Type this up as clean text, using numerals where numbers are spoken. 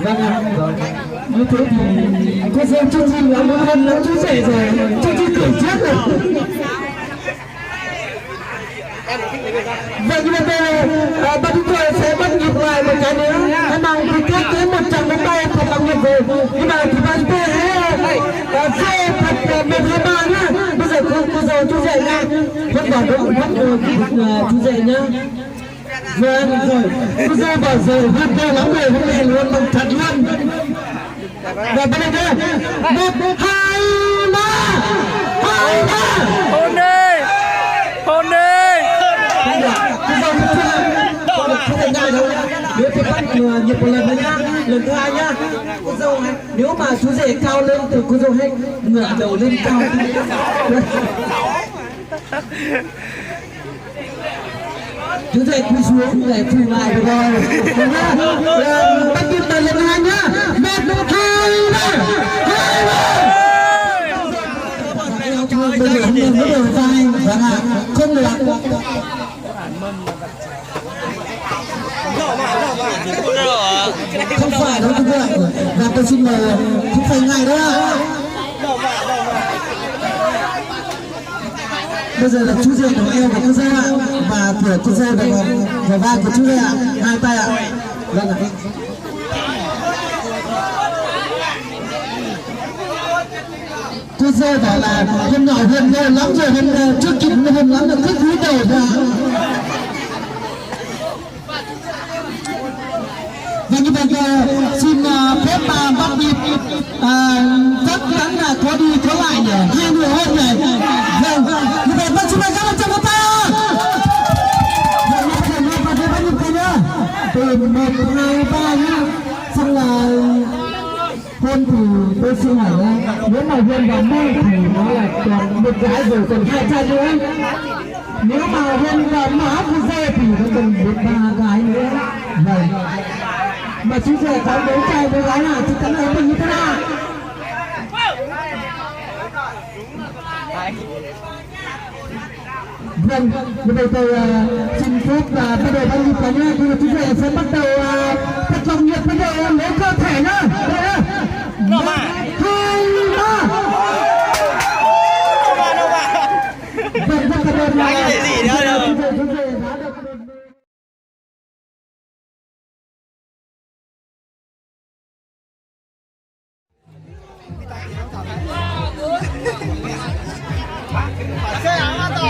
Vâng ạ. Như thế thì cô dâu chương trình là muốn hơn lắm chú rể rồi, chương trình cười chết rồi. Vậy thì bây giờ bọn chúng tôi sẽ bắt nhịp lại một cái nữa. Em mong thì kết tới 103 thật là nghiệp vụ. Nhưng mà thì bọn tôi hãy phê thật 123 nhá. Bây giờ cô dâu chú rể nha. Vẫn bảo đúng bắt chú rể nhá. Vâng rồi, cô dâu bảo rồi hát to lắm rồi, hôm nay luôn bằng thật luôn. Và bên đây 1, 2, 3. Hôn đi. Không thể ngại đâu nhá. Nếu thì bắt nhịp một lần nữa nhá. Lần thứ hai nhá. Cô dâu nếu mà chú rể cao lên thì cô dâu hãy ngửa đầu lên cao. Chú rể cúi xuống để chùi lại được rồi. Bắt nhịp lần hai nhá. 1, 2, 3. Bây giờ không được đầu vai. Vâng ạ. Không được. Không phải đâu các bạn. Và tôi xin mời không phải ngày đó. Bây giờ là chú rể của em và cô dâu ạ. Và của cô dâu được vào vai của chú rể ạ. Hai tay ạ. Vâng ạ. Cô dâu bảo là hôm nhỏ hơn lắm rồi, hôm trước kịp hôm lắm là thích cúi đầu ra. Và như vậy xin phép bắt nhịp chắc chắn là có đi có lại nhỉ, 2 người hơn này. Vâng, như vậy bắt chúng ta các bạn trong một tay ạ. Vâng, bắt nhịp tay nhá. Từ 1, 2, 3 nhá. Xong là hôn thì tôi xin hỏi là nếu mà hôn vào môi thì nó là còn một gái rồi còn 2 trai nữa. Nếu mà hôn vào má của dê thì nó còn 3 gái nữa. Vâng. Mà chú rể có đấu trai với gái nào thì tấm em mình như thế nào? Vâng, bây giờ tôi xin phép và bắt đầu bắt nhịp vào nhé. Bây giờ chú rể sẽ bắt đầu thật lòng nhiệt, bắt đầu lấy cơ thể nhá. 1, 2, 3. Vâng, rất cảm ơn. Anh cái gì nữa đâu. Xe áo mà tỏ.